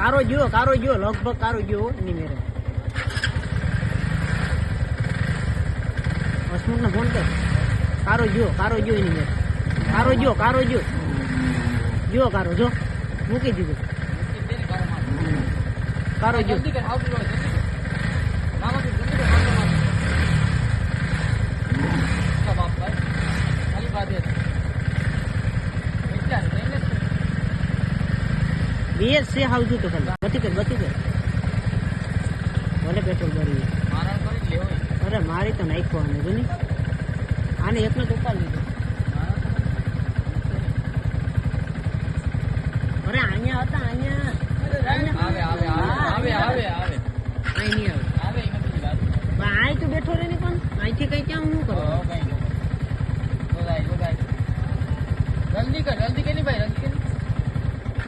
કારો ગયો લગભગ કારો ગયો એની મેરે હસમુખ ને ફોન કર કારો ગયો એની મેરે કારો ગયો જો મૂકી દીધું કારો ગયો BS से हाउस तो खाली बती कर भले पेट्रोल भरी अरे मारी तो नहीं खोने जो नहीं आने इतना तो उपाड़ लीजिए अरे आया होता आया आई तो बैठो रे नहीं आई थी कहीं क्या हूँ करो जल्दी कर